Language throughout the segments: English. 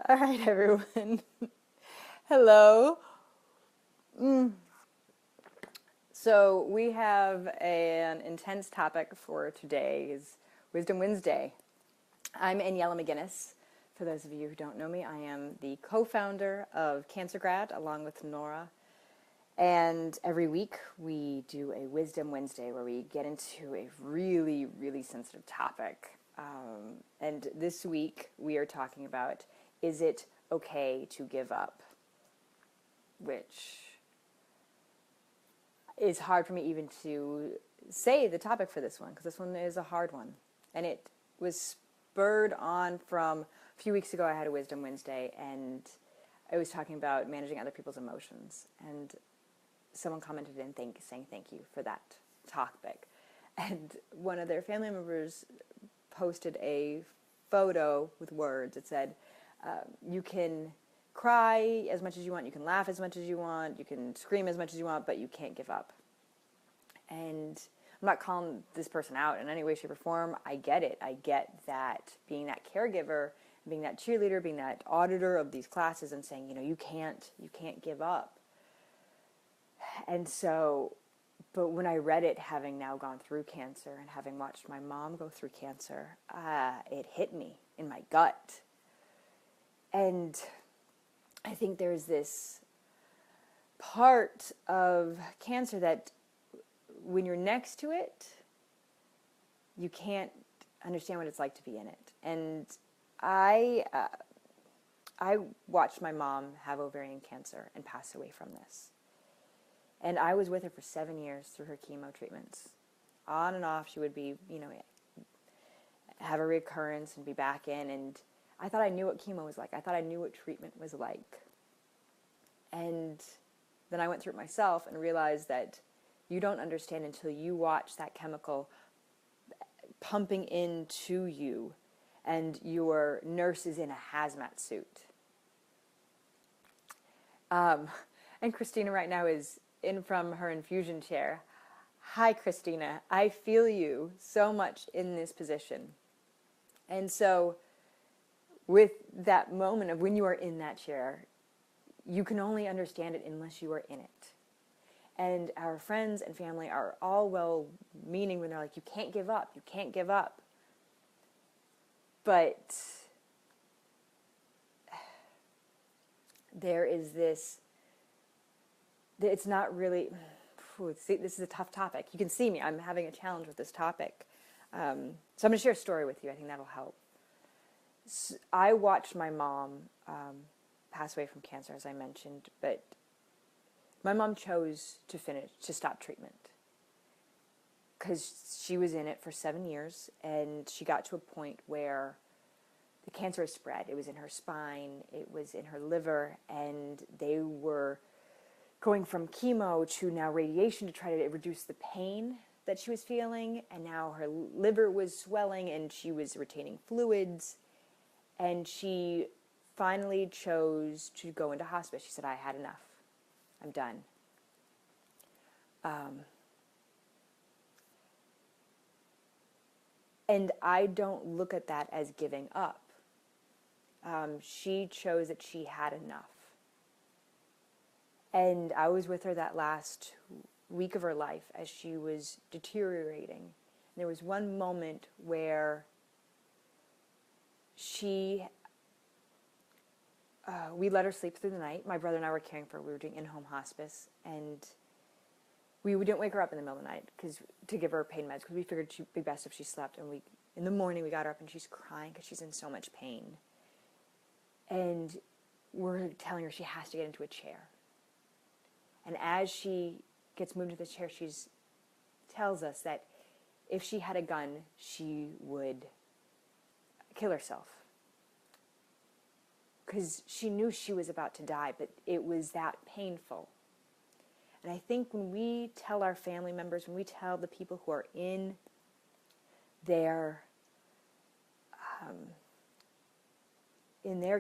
All right, everyone. Hello. So we have an intense topic for today's Wisdom Wednesday. I'm Aniela McGinnis. For those of you who don't know me, I am the co-founder of Cancer Grad along with Nora. And every week we do a Wisdom Wednesday where we get into a really, really sensitive topic. And this week we are talking about, is it okay to give up? Which is hard for me even to say the topic for this one, because this one is a hard one. And it was spurred on from a few weeks ago. I had a Wisdom Wednesday and I was talking about managing other people's emotions. And someone commented in saying thank you for that topic. And one of their family members posted a photo with words. It said, you can cry as much as you want, you can laugh as much as you want, you can scream as much as you want, but you can't give up. And I'm not calling this person out in any way, shape, or form. I get it. I get that being that caregiver, being that cheerleader, being that auditor of these classes and saying, you can't give up. And so, but when I read it, having now gone through cancer and having watched my mom go through cancer, it hit me in my gut. And I think there's this part of cancer that when you're next to it, you can't understand what it's like to be in it. And I watched my mom have ovarian cancer and pass away from this. And I was with her for 7 years through her chemo treatments. On and off, she would be, have a recurrence and be back in. And I thought I knew what chemo was like. I thought I knew what treatment was like. And then I went through it myself and realized that you don't understand until you watch that chemical pumping into you and your nurse is in a hazmat suit. And Christina right now is in from her infusion chair. Hi, Christina. I feel you so much in this position. And so with that moment of when you are in that chair, you can only understand it unless you are in it. And our friends and family are all well-meaning when they're like, you can't give up, you can't give up. But there is this, it's not really, see, this is a tough topic. You can see me, I'm having a challenge with this topic. So I'm going to share a story with you. I think that'll help. So I watched my mom pass away from cancer, as I mentioned, but my mom chose to stop treatment because she was in it for 7 years, and she got to a point where the cancer had spread. It was in her spine, it was in her liver, and they were going from chemo to now radiation to try to reduce the pain that she was feeling, and now her liver was swelling and she was retaining fluids, and she finally chose to go into hospice. She said, I had enough. I'm done. And I don't look at that as giving up. She chose that she had enough. And I was with her that last week of her life as she was deteriorating. And there was one moment where we let her sleep through the night. My brother and I were caring for her. We were doing in-home hospice, and we didn't wake her up in the middle of the night to give her pain meds, because we figured it'd be best if she slept. And in the morning we got her up and she's crying because she's in so much pain. And we're telling her she has to get into a chair. And as she gets moved to the chair, she tells us that if she had a gun, she would kill herself. Because she knew she was about to die, but it was that painful. And I think when we tell our family members, when we tell the people who are in their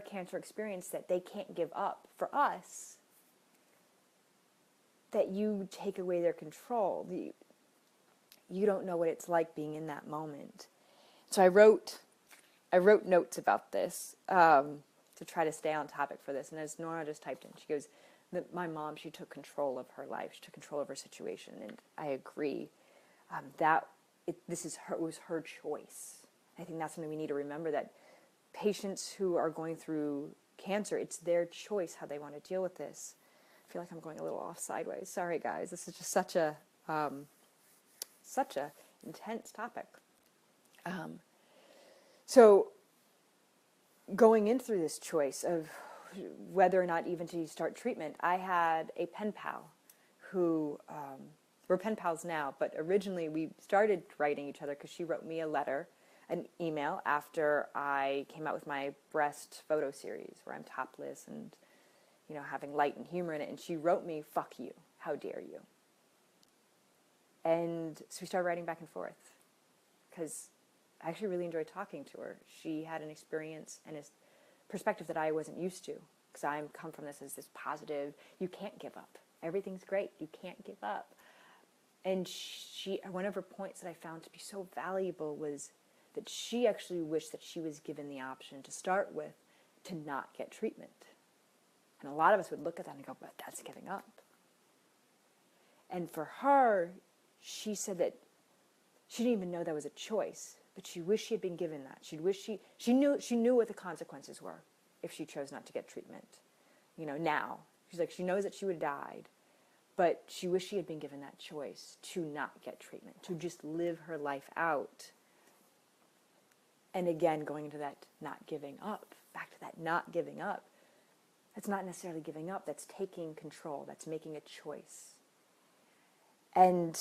cancer experience that they can't give up, for us, that you take away their control. You don't know what it's like being in that moment. So I wrote notes about this to to try to stay on topic for this. And as Nora just typed in, she goes, that my mom, she took control of her life. She took control of her situation. And I agree. It was her choice. I think that's something we need to remember, that patients who are going through cancer, it's their choice how they want to deal with this. I feel like I'm going a little off sideways. Sorry, guys. This is just such a intense topic. So going in through this choice of whether or not even to start treatment, I had a pen pal who, we're pen pals now, but originally we started writing each other because she wrote me a letter, an email, after I came out with my breast photo series where I'm topless and, you know, having light and humor in it. And she wrote me, "Fuck you, how dare you." And so we started writing back and forth because I actually really enjoyed talking to her. She had an experience and a perspective that I wasn't used to, because I come from this as this positive, you can't give up. Everything's great. You can't give up. And one of her points that I found to be so valuable was that she actually wished that she was given the option to start with to not get treatment. And a lot of us would look at that and go, but that's giving up. And for her, she said that she didn't even know that was a choice, but she wished she had been given that. She knew what the consequences were if she chose not to get treatment. You know, now. She's like, she knows that she would have died, but she wished she had been given that choice to not get treatment, to just live her life out. And again, going into that not giving up, back to that not giving up. That's not necessarily giving up, that's taking control, that's making a choice. And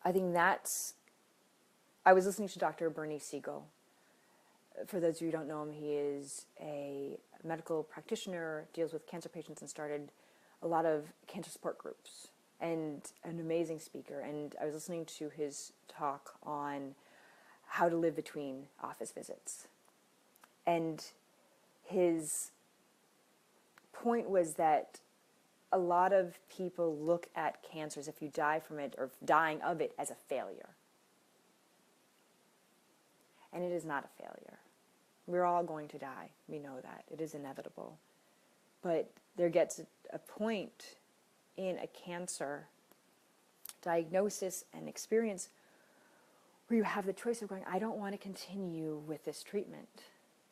I think I was listening to Dr. Bernie Siegel. For those of you who don't know him, he is a medical practitioner, deals with cancer patients, and started a lot of cancer support groups, and an amazing speaker. And I was listening to his talk on how to live between office visits. And his point was that a lot of people look at cancer as if you die from it or dying of it as a failure. And it is not a failure. We're all going to die. We know that. It is inevitable. But there gets a point in a cancer diagnosis and experience where you have the choice of going, I don't want to continue with this treatment.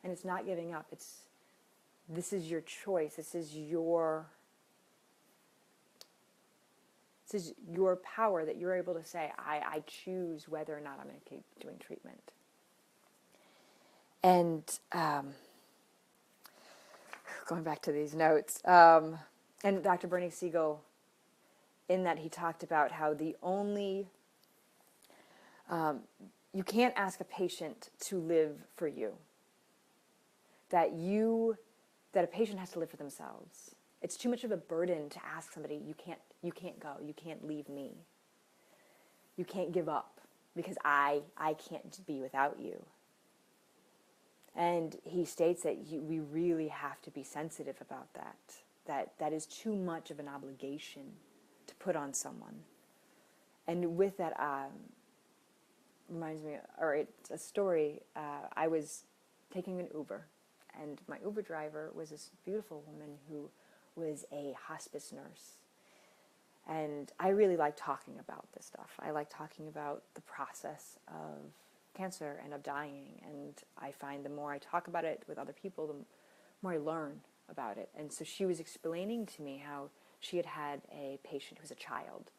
And it's not giving up. This is your choice. This is your power that you're able to say, I choose whether or not I'm going to keep doing treatment. And going back to these notes, and Dr. Bernie Siegel, in that he talked about how you can't ask a patient to live for you. That a patient has to live for themselves. It's too much of a burden to ask somebody, you can't go, you can't leave me. You can't give up because I can't be without you. And he states that we really have to be sensitive about that. That is too much of an obligation to put on someone. And with that, reminds me, or it's a story, I was taking an Uber, and my Uber driver was this beautiful woman who was a hospice nurse. And I really like talking about this stuff. I like talking about the process of cancer and of dying. And I find the more I talk about it with other people, the more I learn about it. And so she was explaining to me how she had a patient who was a child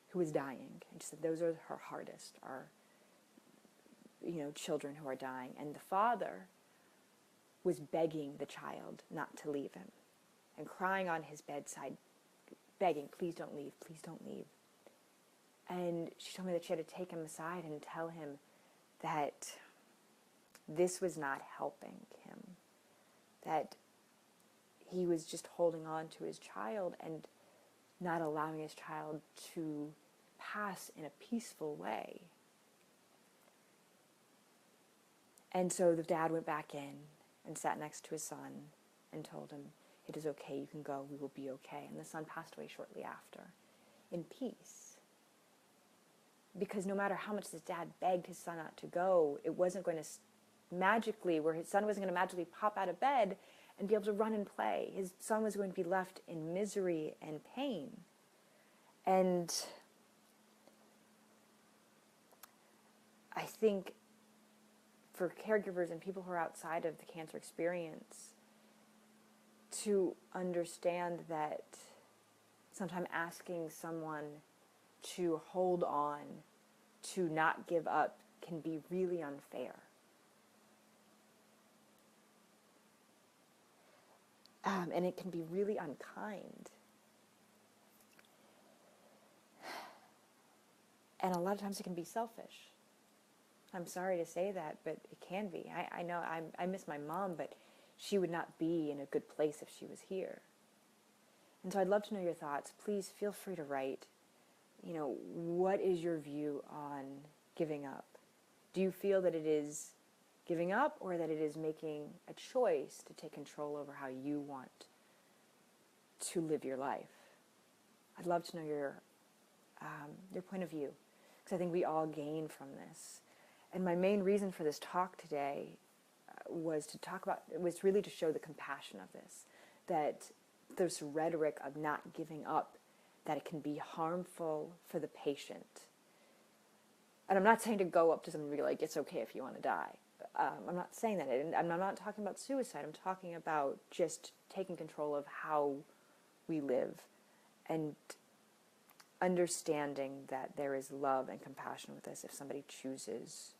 who was dying. And she said those are her hardest, are, children who are dying. And the father was begging the child not to leave him and crying on his bedside, begging, please don't leave, please don't leave. And she told me that she had to take him aside and tell him that this was not helping him, that he was just holding on to his child and not allowing his child to pass in a peaceful way. And so the dad went back in and sat next to his son and told him, it is okay, you can go, we will be okay. And the son passed away shortly after, in peace. Because no matter how much his dad begged his son not to go, it wasn't going to magically, where his son wasn't going to magically pop out of bed and be able to run and play. His son was going to be left in misery and pain. And I think for caregivers and people who are outside of the cancer experience, to understand that sometimes asking someone to hold on, to not give up, can be really unfair. And it can be really unkind. And a lot of times it can be selfish. I'm sorry to say that, but it can be. I know I miss my mom, but she would not be in a good place if she was here. And so I'd love to know your thoughts. Please feel free to write. What is your view on giving up? Do you feel that it is giving up, or that it is making a choice to take control over how you want to live your life? I'd love to know your point of view, because I think we all gain from this. And my main reason for this talk today was really to show the compassion of this, that this rhetoric of not giving up, that it can be harmful for the patient. And I'm not saying to go up to someone and be like, it's okay if you want to die. I'm not saying that. And I'm not talking about suicide. I'm talking about just taking control of how we live and understanding that there is love and compassion with this if somebody chooses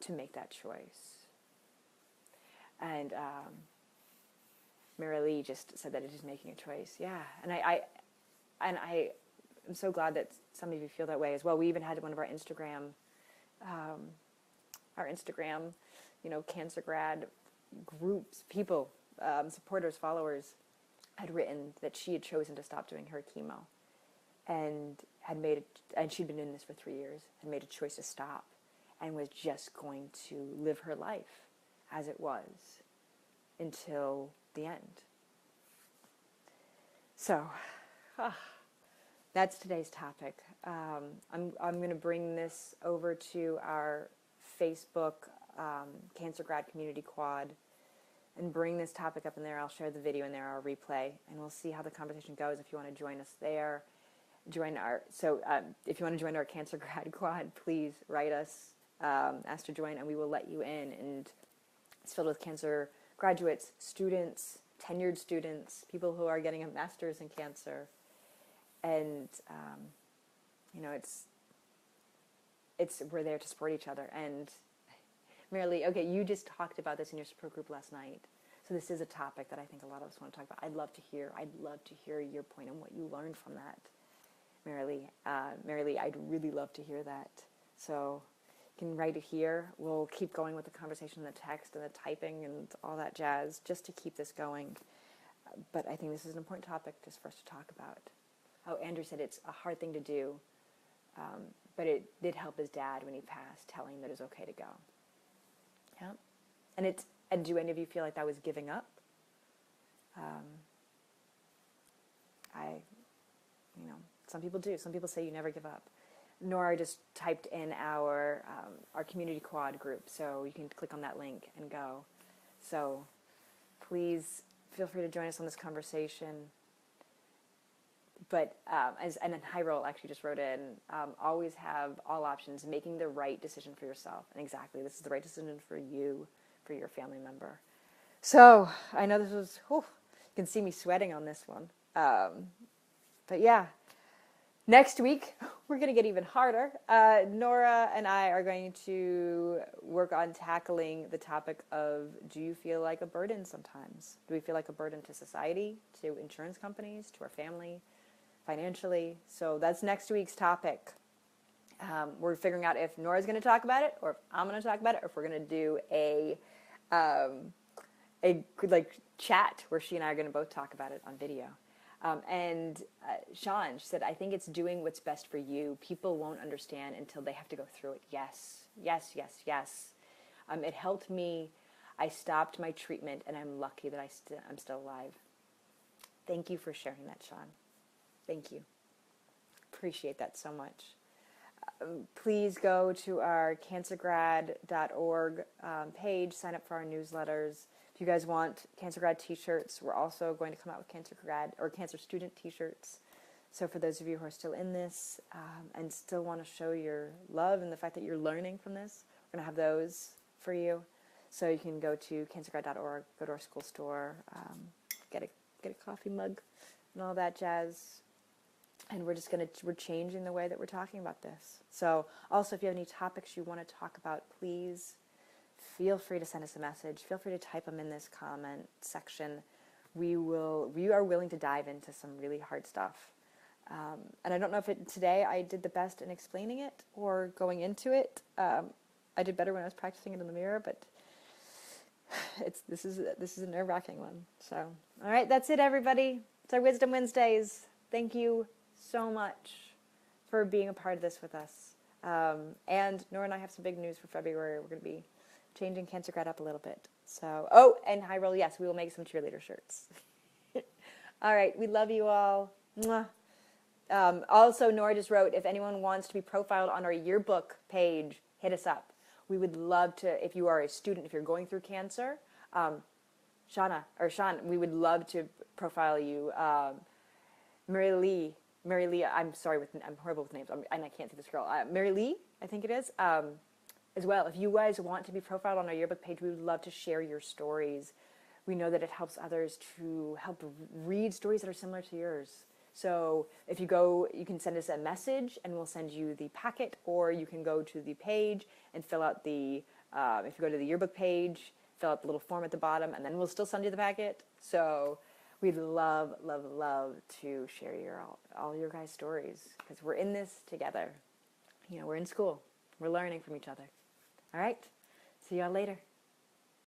to make that choice. And Mary Lee just said that it is making a choice. Yeah, and I am so glad that some of you feel that way as well. We even had one of our Instagram, Cancer Grad groups, people, supporters, followers, had written that she had chosen to stop doing her chemo, and she'd been in this for 3 years, had made a choice to stop, and was just going to live her life as it was until the end. So, that's today's topic. I'm going to bring this over to our Facebook Cancer Grad Community Quad and bring this topic up in there. I'll share the video in there, our replay, and we'll see how the conversation goes. If you want to join us there, if you want to join our Cancer Grad Quad, please write us, ask to join, and we will let you in. And it's filled with cancer graduates, students, tenured students, people who are getting a master's in cancer. And, we're there to support each other. And Marilee, okay, you just talked about this in your support group last night. So this is a topic that I think a lot of us want to talk about. I'd love to hear your point and what you learned from that, Marilee. Marilee, I'd really love to hear that. So you can write it here. We'll keep going with the conversation, the text, and the typing, and all that jazz, just to keep this going. But I think this is an important topic just for us to talk about. Oh, Andrew said it's a hard thing to do, but it did help his dad when he passed, telling him that it was okay to go. Yeah, and do any of you feel like that was giving up? Some people do. Some people say you never give up. Nora just typed in our community quad group, so you can click on that link and go. So please feel free to join us on this conversation. But, and then Hyrule actually just wrote in, always have all options, making the right decision for yourself. And exactly, this is the right decision for you, for your family member. So, I know this was, you can see me sweating on this one. But yeah, next week, we're going to get even harder. Nora and I are going to work on tackling the topic of, do you feel like a burden sometimes? Do we feel like a burden to society, to insurance companies, to our family, financially? So that's next week's topic. We're figuring out if Nora's going to talk about it, or if I'm going to talk about it, or if we're going to do a chat where she and I are going to both talk about it on video. And Sean, she said, I think it's doing what's best for you. People won't understand until they have to go through it. Yes, yes, yes, yes. It helped me. I stopped my treatment, and I'm lucky that I'm still alive. Thank you for sharing that, Sean. Thank you. Appreciate that so much. please go to our cancergrad.org page, sign up for our newsletters. If you guys want CancerGrad t-shirts, we're also going to come out with CancerGrad or Cancer Student t-shirts. So for those of you who are still in this and still want to show your love and the fact that you're learning from this, we're going to have those for you. So you can go to cancergrad.org, go to our school store, get a coffee mug and all that jazz. And we're changing the way that we're talking about this. So also, if you have any topics you want to talk about, please feel free to send us a message. Feel free to type them in this comment section. We are willing to dive into some really hard stuff. And I don't know if today I did the best in explaining it or going into it. I did better when I was practicing it in the mirror, but this is a nerve-wracking one. So, all right, that's it, everybody. It's our Wisdom Wednesdays. Thank you so much for being a part of this with us. And Nora and I have some big news for February. We're going to be changing CancerGrad up a little bit. So, and High Roll, yes, we will make some cheerleader shirts. All right, we love you all. Mwah. Also, Nora just wrote, if anyone wants to be profiled on our yearbook page, hit us up. We would love to, if you are a student, if you're going through cancer, Sean, we would love to profile you. Mary Lee, I'm sorry, I'm horrible with names, and I can't see this girl. Mary Lee, I think it is, as well. If you guys want to be profiled on our yearbook page, we would love to share your stories. We know that it helps others to help read stories that are similar to yours. So if you go, you can send us a message and we'll send you the packet, or you can go to the page and fill out if you go to the yearbook page, fill out the little form at the bottom, and then we'll still send you the packet. So we'd love, love, love to share all your guys' stories, because we're in this together. We're in school. We're learning from each other. All right? See y'all later.